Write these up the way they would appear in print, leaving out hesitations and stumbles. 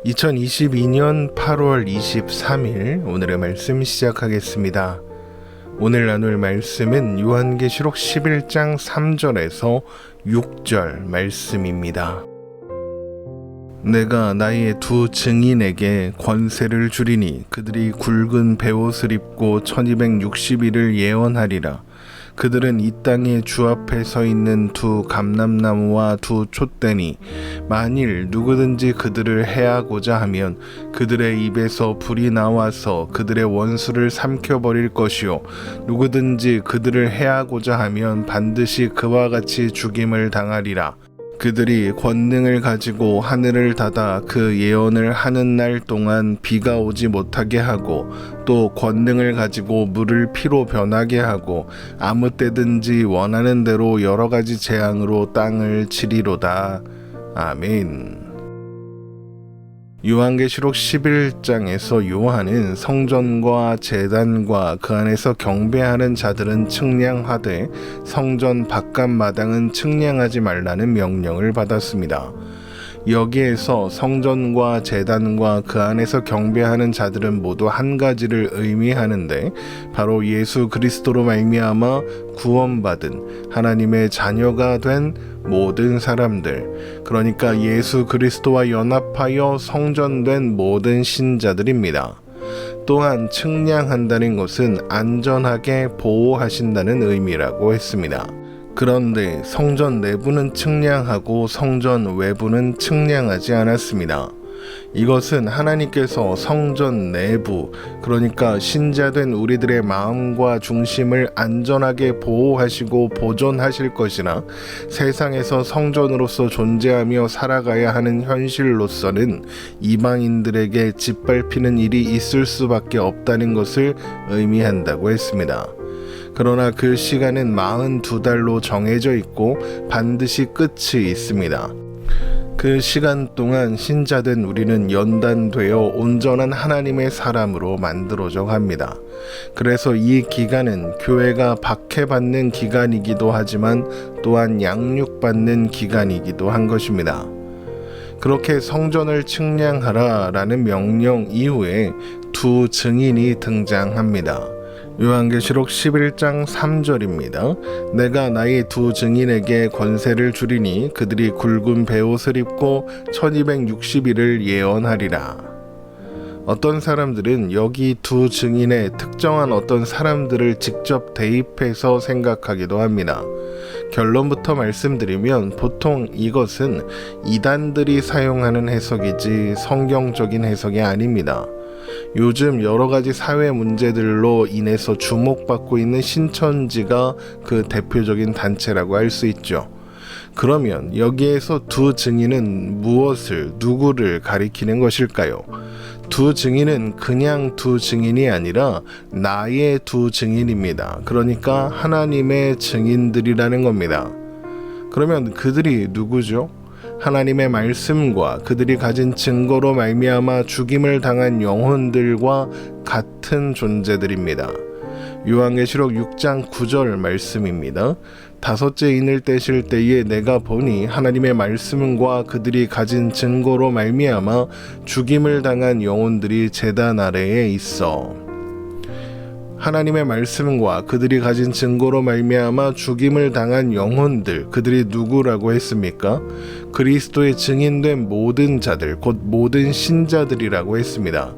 2022년 8월 23일 오늘의 말씀 시작하겠습니다. 오늘 나눌 말씀은 요한계시록 11장 3절에서 6절 말씀입니다. 내가 나의 두 증인에게 권세를 주리니 그들이 굵은 베옷을 입고 1260일을 예언하리라. 그들은 이 땅에 주 앞에 서 있는 두 감람나무와 두 촛대니 만일 누구든지 그들을 해하고자 하면 그들의 입에서 불이 나와서 그들의 원수를 삼켜버릴 것이요 누구든지 그들을 해하고자 하면 반드시 그와 같이 죽임을 당하리라. 그들이 권능을 가지고 하늘을 닫아 그 예언을 하는 날 동안 비가 오지 못하게 하고 또 권능을 가지고 물을 피로 변하게 하고 아무 때든지 원하는 대로 여러 가지 재앙으로 땅을 치리로다. 아멘. 요한계시록 11장에서 요한은 성전과 제단과 그 안에서 경배하는 자들은 측량하되 성전 바깥 마당은 측량하지 말라는 명령을 받았습니다. 여기에서 성전과 제단과 그 안에서 경배하는 자들은 모두 한 가지를 의미하는데 바로 예수 그리스도로 말미암아 구원받은 하나님의 자녀가 된 모든 사람들, 그러니까 예수 그리스도와 연합하여 성전된 모든 신자들입니다. 또한 측량한다는 것은 안전하게 보호하신다는 의미라고 했습니다. 그런데 성전 내부는 측량하고 성전 외부는 측량하지 않았습니다. 이것은 하나님께서 성전 내부, 그러니까 신자된 우리들의 마음과 중심을 안전하게 보호하시고 보존하실 것이나 세상에서 성전으로서 존재하며 살아가야 하는 현실로서는 이방인들에게 짓밟히는 일이 있을 수밖에 없다는 것을 의미한다고 했습니다. 그러나 그 시간은 42달로 정해져 있고 반드시 끝이 있습니다. 그 시간 동안 신자된 우리는 연단되어 온전한 하나님의 사람으로 만들어져 갑니다. 그래서 이 기간은 교회가 박해받는 기간이기도 하지만 또한 양육받는 기간이기도 한 것입니다. 그렇게 성전을 측량하라 라는 명령 이후에 두 증인이 등장합니다. 요한계시록 11장 3절입니다. 내가 나의 두 증인에게 권세를 주리니 그들이 굵은 베옷을 입고 1260일을 예언하리라. 어떤 사람들은 여기 두 증인의 특정한 어떤 사람들을 직접 대입해서 생각하기도 합니다. 결론부터 말씀드리면 보통 이것은 이단들이 사용하는 해석이지 성경적인 해석이 아닙니다. 요즘 여러 가지 사회 문제들로 인해서 주목받고 있는 신천지가 그 대표적인 단체라고 할 수 있죠. 그러면 여기에서 두 증인은 무엇을, 누구를 가리키는 것일까요? 두 증인은 그냥 두 증인이 아니라 나의 두 증인입니다. 그러니까 하나님의 증인들이라는 겁니다. 그러면 그들이 누구죠? 하나님의 말씀과 그들이 가진 증거로 말미암아 죽임을 당한 영혼들과 같은 존재들입니다. 요한계시록 6장 9절 말씀입니다. 다섯째 인을 떼실 때에 내가 보니 하나님의 말씀과 그들이 가진 증거로 말미암아 죽임을 당한 영혼들이 제단 아래에 있어. 하나님의 말씀과 그들이 가진 증거로 말미암아 죽임을 당한 영혼들, 그들이 누구라고 했습니까? 그리스도의 증인된 모든 자들, 곧 모든 신자들이라고 했습니다.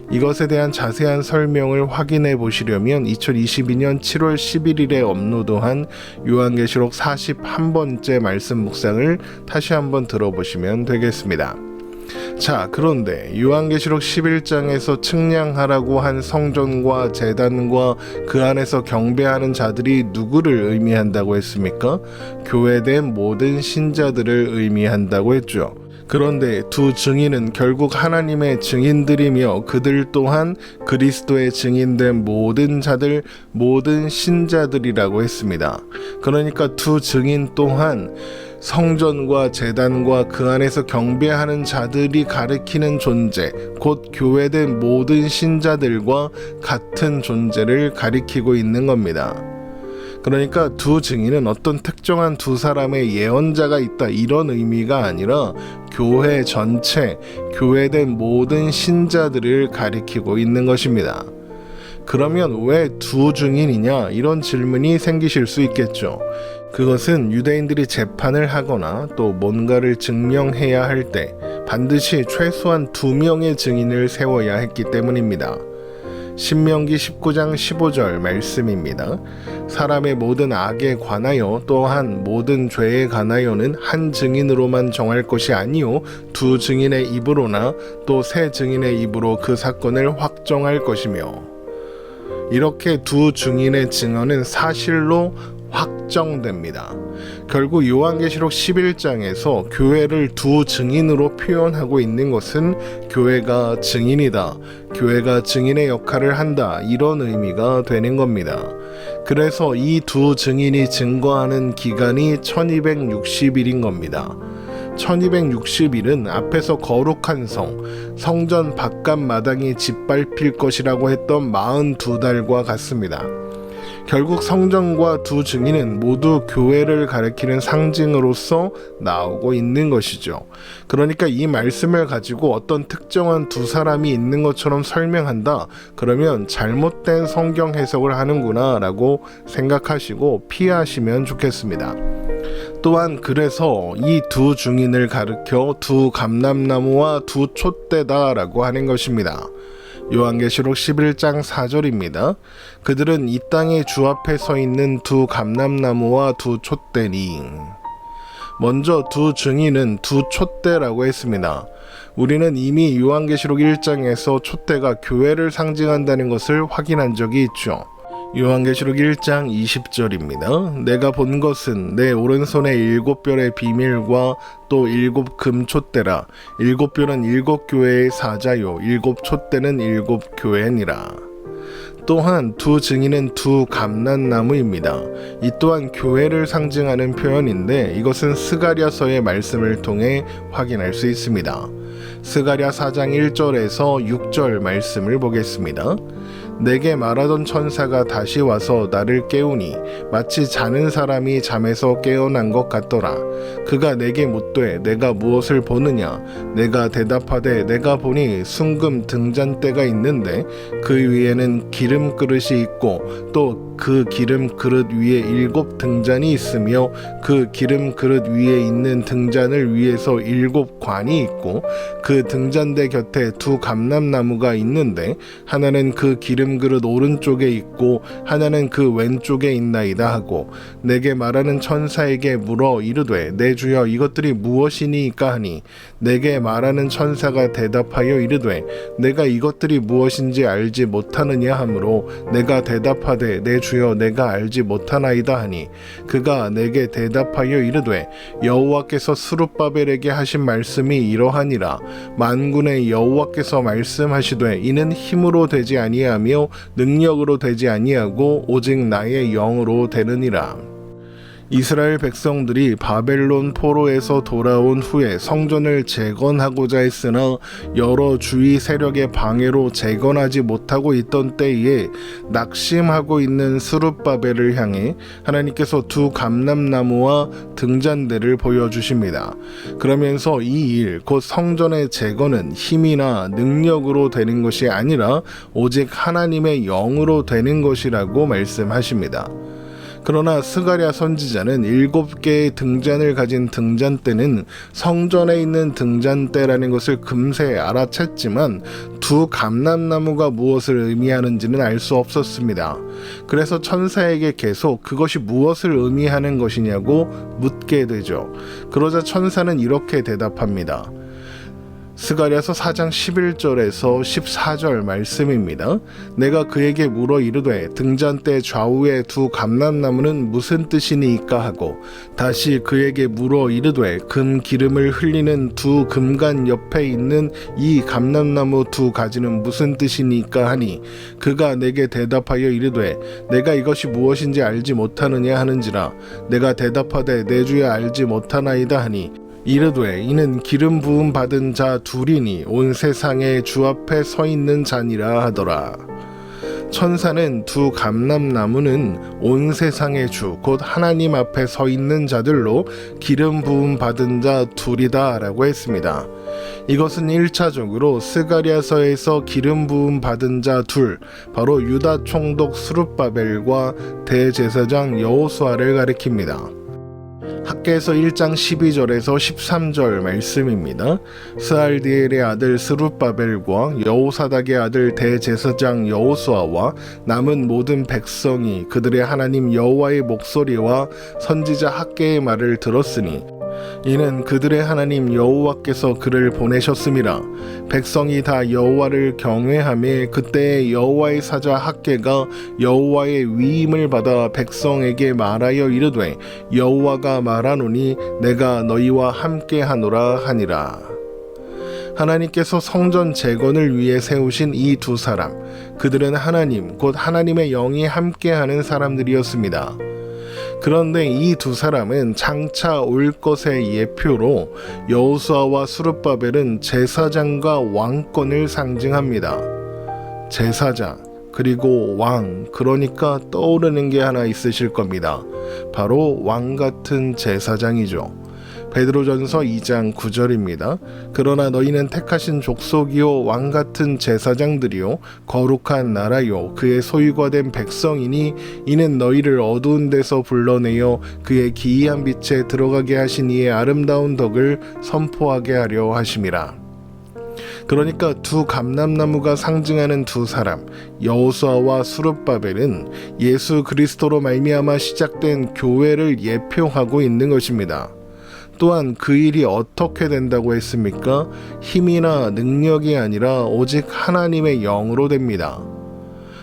이것에 대한 자세한 설명을 확인해 보시려면 2022년 7월 11일에 업로드한 요한계시록 41번째 말씀 묵상을 다시 한번 들어보시면 되겠습니다. 자, 그런데 요한계시록 11장에서 측량하라고 한 성전과 제단과 그 안에서 경배하는 자들이 누구를 의미한다고 했습니까? 교회된 모든 신자들을 의미한다고 했죠. 그런데 두 증인은 결국 하나님의 증인들이며 그들 또한 그리스도의 증인된 모든 자들, 모든 신자들이라고 했습니다. 그러니까 두 증인 또한 성전과 제단과 그 안에서 경배하는 자들이 가리키는 존재, 곧 교회된 모든 신자들과 같은 존재를 가리키고 있는 겁니다. 그러니까 두 증인은 어떤 특정한 두 사람의 예언자가 있다 이런 의미가 아니라 교회 전체, 교회된 모든 신자들을 가리키고 있는 것입니다. 그러면 왜 두 증인이냐 이런 질문이 생기실 수 있겠죠. 그것은 유대인들이 재판을 하거나 또 뭔가를 증명해야 할 때 반드시 최소한 2명의 증인을 세워야 했기 때문입니다. 신명기 19장 15절 말씀입니다. 사람의 모든 악에 관하여 또한 모든 죄에 관하여는 한 증인으로만 정할 것이 아니요 두 증인의 입으로나 또 세 증인의 입으로 그 사건을 확정할 것이며, 이렇게 두 증인의 증언은 사실로 확정됩니다. 결국 요한계시록 11장에서 교회를 두 증인으로 표현하고 있는 것은 교회가 증인이다, 교회가 증인의 역할을 한다 이런 의미가 되는 겁니다. 그래서 이 두 증인이 증거하는 기간이 1260일인 겁니다. 1260일은 앞에서 거룩한 성전 바깥 마당이 짓밟힐 것이라고 했던 42달과 같습니다. 결국 성전과 두 증인은 모두 교회를 가리키는 상징으로서 나오고 있는 것이죠. 그러니까 이 말씀을 가지고 어떤 특정한 두 사람이 있는 것처럼 설명한다, 그러면 잘못된 성경 해석을 하는구나 라고 생각하시고 피하시면 좋겠습니다. 또한 그래서 이 두 증인을 가리켜 두 감람나무와 두 촛대다 라고 하는 것입니다. 요한계시록 11장 4절입니다. 그들은 이 땅의 주 앞에 서 있는 두 감람나무와 두 촛대니. 먼저 두 증인은 두 촛대라고 했습니다. 우리는 이미 요한계시록 1장에서 촛대가 교회를 상징한다는 것을 확인한 적이 있죠. 요한계시록 1장 20절입니다. 내가 본 것은 내 오른손에 7별의 비밀과 또 7 금촛대라. 7별은 7교회의 사자요 7 촛대는 7 교회니라. 또한 두 증인은 두 감람나무입니다. 이 또한 교회를 상징하는 표현인데 이것은 스가랴서의 말씀을 통해 확인할 수 있습니다. 스가랴 4장 1절에서 6절 말씀을 보겠습니다. 내게 말하던 천사가 다시 와서 나를 깨우니 마치 자는 사람이 잠에서 깨어난 것 같더라. 그가 내게 묻되 내가 무엇을 보느냐? 내가 대답하되 내가 보니 순금 등잔대가 있는데 그 위에는 기름 그릇이 있고 또 그 기름 그릇 위에 7 등잔이 있으며 그 기름 그릇 위에 있는 등잔을 위에서 7 관이 있고 그 등잔대 곁에 두 감람나무가 있는데 하나는 그 기름 그릇 오른쪽에 있고 하나는 그 왼쪽에 있나이다 하고 내게 말하는 천사에게 물어 이르되 내 주여 이것들이 무엇이니까 하니 내게 말하는 천사가 대답하여 이르되 내가 이것들이 무엇인지 알지 못하느냐 하므로 내가 대답하되 내 주여 내가 알지 못하나이다 하니 그가 내게 대답하여 이르되 여호와께서 스룹바벨에게 하신 말씀이 이러하니라. 만군의 여호와께서 말씀하시되 이는 힘으로 되지 아니하며 능력으로 되지 아니하고 오직 나의 영으로 되느니라. 이스라엘 백성들이 바벨론 포로에서 돌아온 후에 성전을 재건하고자 했으나 여러 주위 세력의 방해로 재건하지 못하고 있던 때에 낙심하고 있는 스룹바벨을 향해 하나님께서 두 감람나무와 등잔대를 보여주십니다. 그러면서 이 일, 곧 성전의 재건은 힘이나 능력으로 되는 것이 아니라 오직 하나님의 영으로 되는 것이라고 말씀하십니다. 그러나 스가랴 선지자는 7개의 등잔을 가진 등잔대는 성전에 있는 등잔대라는 것을 금세 알아챘지만 두 감람나무가 무엇을 의미하는지는 알 수 없었습니다. 그래서 천사에게 계속 그것이 무엇을 의미하는 것이냐고 묻게 되죠. 그러자 천사는 이렇게 대답합니다. 스가랴서 4장 11절에서 14절 말씀입니다. 내가 그에게 물어 이르되 등잔대 좌우의 두 감람나무는 무슨 뜻이니까 하고 다시 그에게 물어 이르되 금 기름을 흘리는 두 금관 옆에 있는 이 감람나무 두 가지는 무슨 뜻이니까 하니 그가 내게 대답하여 이르되 내가 이것이 무엇인지 알지 못하느냐 하는지라. 내가 대답하되 내 주여 알지 못하나이다 하니 이르되 이는 기름 부음 받은 자 둘이니 온 세상에 주 앞에 서 있는 자니라 하더라. 천사는 두 감람나무는 온 세상의 주 곧 하나님 앞에 서 있는 자들로 기름 부음 받은 자 둘이다 라고 했습니다. 이것은 1차적으로 스가랴서에서 기름 부음 받은 자 둘, 바로 유다 총독 스룹바벨과 대제사장 여호수아를 가리킵니다. 학개에서 1장 12절에서 13절 말씀입니다. 스알디엘의 아들 스룹바벨과 여호사닥의 아들 대제사장 여호수아와 남은 모든 백성이 그들의 하나님 여호와의 목소리와 선지자 학개의 말을 들었으니 이는 그들의 하나님 여호와께서 그를 보내셨음이라. 백성이 다 여호와를 경외하며 그때 여호와의 사자 학개가 여호와의 위임을 받아 백성에게 말하여 이르되 여호와가 말하노니 내가 너희와 함께하노라 하니라. 하나님께서 성전 재건을 위해 세우신 이 두 사람, 그들은 하나님 곧 하나님의 영이 함께하는 사람들이었습니다. 그런데 이 두 사람은 장차 올 것의 예표로 여호수아와 스룹바벨은 제사장과 왕권을 상징합니다. 제사장 그리고 왕, 그러니까 떠오르는 게 하나 있으실 겁니다. 바로 왕 같은 제사장이죠. 베드로전서 2장 9절입니다. 그러나 너희는 택하신 족속이요 왕 같은 제사장들이요 거룩한 나라요 그의 소유가 된 백성이니 이는 너희를 어두운 데서 불러내어 그의 기이한 빛에 들어가게 하신 이의 아름다운 덕을 선포하게 하려 하심이라. 그러니까 두 감람나무가 상징하는 두 사람, 여호수아와 스룹바벨은 예수 그리스도로 말미암아 시작된 교회를 예표하고 있는 것입니다. 또한 그 일이 어떻게 된다고 했습니까? 힘이나 능력이 아니라 오직 하나님의 영으로 됩니다.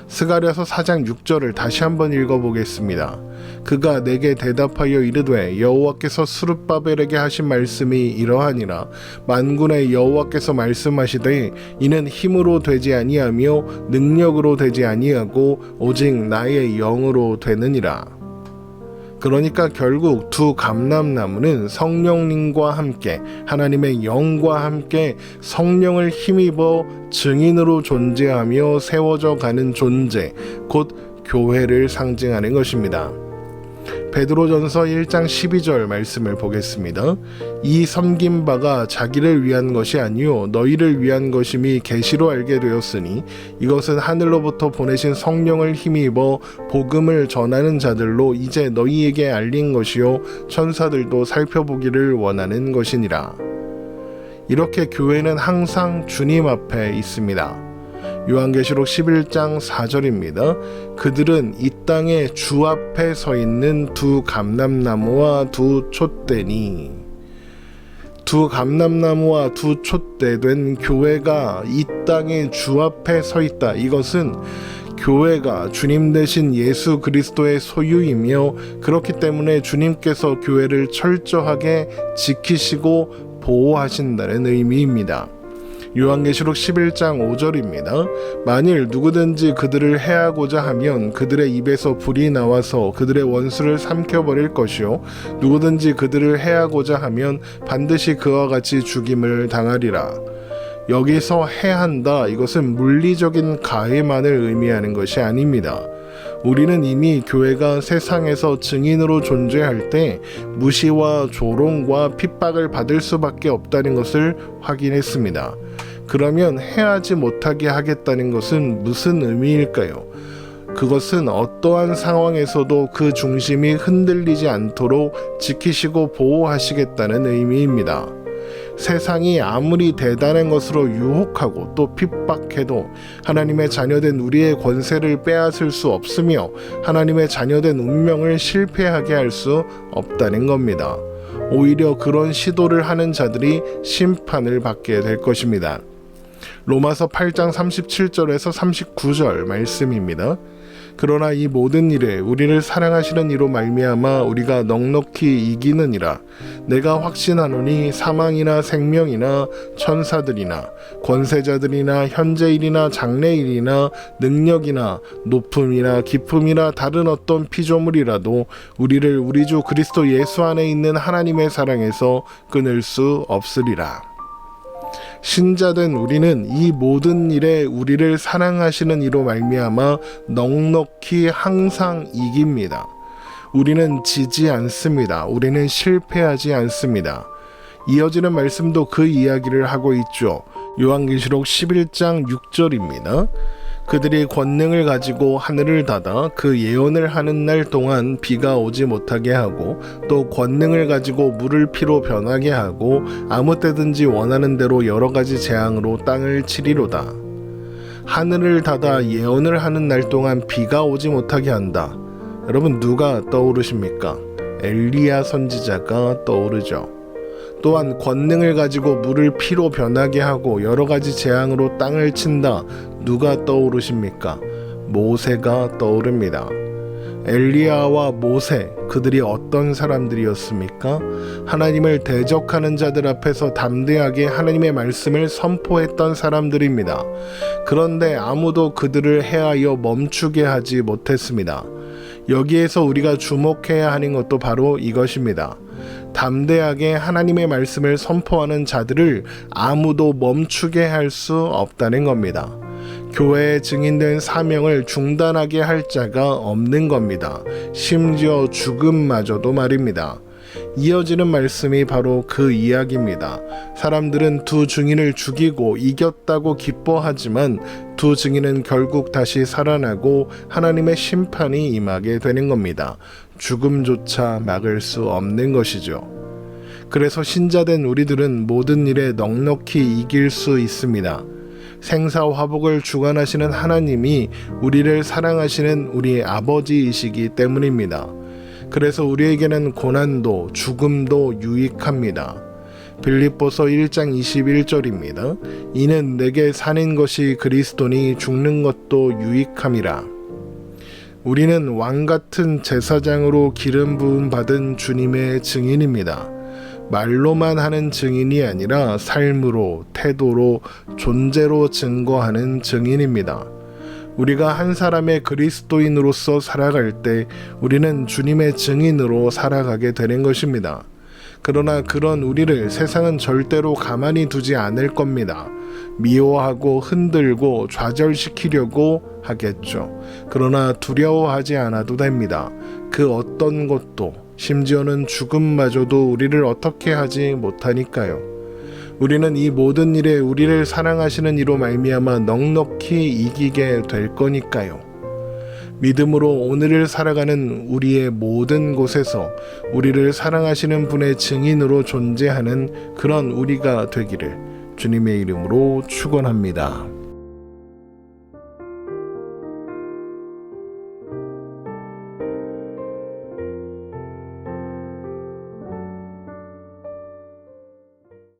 스가랴서 4장 6절을 다시 한번 읽어보겠습니다. 그가 내게 대답하여 이르되 여호와께서 스룹바벨에게 하신 말씀이 이러하니라. 만군의 여호와께서 말씀하시되 이는 힘으로 되지 아니하며 능력으로 되지 아니하고 오직 나의 영으로 되느니라. 그러니까 결국 두 감람나무는 성령님과 함께 하나님의 영과 함께 성령을 힘입어 증인으로 존재하며 세워져 가는 존재, 곧 교회를 상징하는 것입니다. 베드로전서 1장 12절 말씀을 보겠습니다. 이 섬긴 바가 자기를 위한 것이 아니요 너희를 위한 것임이 계시로 알게 되었으니 이것은 하늘로부터 보내신 성령을 힘입어 복음을 전하는 자들로 이제 너희에게 알린 것이요 천사들도 살펴보기를 원하는 것이니라. 이렇게 교회는 항상 주님 앞에 있습니다. 요한계시록 11장 4절입니다. 그들은 이 땅에 주 앞에 서 있는 두 감람나무와 두 촛대니, 두 감람나무와 두 촛대 된 교회가 이 땅에 주 앞에 서 있다. 이것은 교회가 주님 대신 예수 그리스도의 소유이며 그렇기 때문에 주님께서 교회를 철저하게 지키시고 보호하신다는 의미입니다. 요한계시록 11장 5절입니다. 만일 누구든지 그들을 해하고자 하면 그들의 입에서 불이 나와서 그들의 원수를 삼켜버릴 것이요 누구든지 그들을 해하고자 하면 반드시 그와 같이 죽임을 당하리라. 여기서 해한다, 이것은 물리적인 가해만을 의미하는 것이 아닙니다. 우리는 이미 교회가 세상에서 증인으로 존재할 때 무시와 조롱과 핍박을 받을 수밖에 없다는 것을 확인했습니다. 그러면 해하지 못하게 하겠다는 것은 무슨 의미일까요? 그것은 어떠한 상황에서도 그 중심이 흔들리지 않도록 지키시고 보호하시겠다는 의미입니다. 세상이 아무리 대단한 것으로 유혹하고 또 핍박해도 하나님의 자녀된 우리의 권세를 빼앗을 수 없으며 하나님의 자녀된 운명을 실패하게 할 수 없다는 겁니다. 오히려 그런 시도를 하는 자들이 심판을 받게 될 것입니다. 로마서 8장 37절에서 39절 말씀입니다. 그러나 이 모든 일에 우리를 사랑하시는 이로 말미암아 우리가 넉넉히 이기느니라. 내가 확신하노니 사망이나 생명이나 천사들이나 권세자들이나 현재일이나 장래일이나 능력이나 높음이나 깊음이나 다른 어떤 피조물이라도 우리를 우리 주 그리스도 예수 안에 있는 하나님의 사랑에서 끊을 수 없으리라. 신자된 우리는 이 모든 일에 우리를 사랑하시는 이로 말미암아 넉넉히 항상 이깁니다. 우리는 지지 않습니다. 우리는 실패하지 않습니다. 이어지는 말씀도 그 이야기를 하고 있죠. 요한계시록 11장 6절입니다. 그들이 권능을 가지고 하늘을 닫아 그 예언을 하는 날 동안 비가 오지 못하게 하고 또 권능을 가지고 물을 피로 변하게 하고 아무 때든지 원하는 대로 여러 가지 재앙으로 땅을 치리로다. 하늘을 닫아 예언을 하는 날 동안 비가 오지 못하게 한다. 여러분, 누가 떠오르십니까? 엘리야 선지자가 떠오르죠. 또한 권능을 가지고 물을 피로 변하게 하고 여러 가지 재앙으로 땅을 친다. 누가 떠오르십니까? 모세가 떠오릅니다. 엘리야와 모세, 그들이 어떤 사람들이었습니까? 하나님을 대적하는 자들 앞에서 담대하게 하나님의 말씀을 선포했던 사람들입니다. 그런데 아무도 그들을 해하여 멈추게 하지 못했습니다. 여기에서 우리가 주목해야 하는 것도 바로 이것입니다. 담대하게 하나님의 말씀을 선포하는 자들을 아무도 멈추게 할 수 없다는 겁니다. 교회에 증인된 사명을 중단하게 할 자가 없는 겁니다. 심지어 죽음마저도 말입니다. 이어지는 말씀이 바로 그 이야기입니다. 사람들은 두 증인을 죽이고 이겼다고 기뻐하지만 두 증인은 결국 다시 살아나고 하나님의 심판이 임하게 되는 겁니다. 죽음조차 막을 수 없는 것이죠. 그래서 신자된 우리들은 모든 일에 넉넉히 이길 수 있습니다. 생사화복을 주관하시는 하나님이 우리를 사랑하시는 우리의 아버지이시기 때문입니다. 그래서 우리에게는 고난도 죽음도 유익합니다. 빌립보서 1장 21절입니다. 이는 내게 사는 것이 그리스도니 죽는 것도 유익함이라. 우리는 왕같은 제사장으로 기름 부음 받은 주님의 증인입니다. 말로만 하는 증인이 아니라 삶으로, 태도로, 존재로 증거하는 증인입니다. 우리가 한 사람의 그리스도인으로서 살아갈 때 우리는 주님의 증인으로 살아가게 되는 것입니다. 그러나 그런 우리를 세상은 절대로 가만히 두지 않을 겁니다. 미워하고 흔들고 좌절시키려고 하겠죠. 그러나 두려워하지 않아도 됩니다. 그 어떤 것도, 심지어는 죽음마저도 우리를 어떻게 하지 못하니까요. 우리는 이 모든 일에 우리를 사랑하시는 이로 말미암아 넉넉히 이기게 될 거니까요. 믿음으로 오늘을 살아가는 우리의 모든 곳에서 우리를 사랑하시는 분의 증인으로 존재하는 그런 우리가 되기를 주님의 이름으로 축원합니다.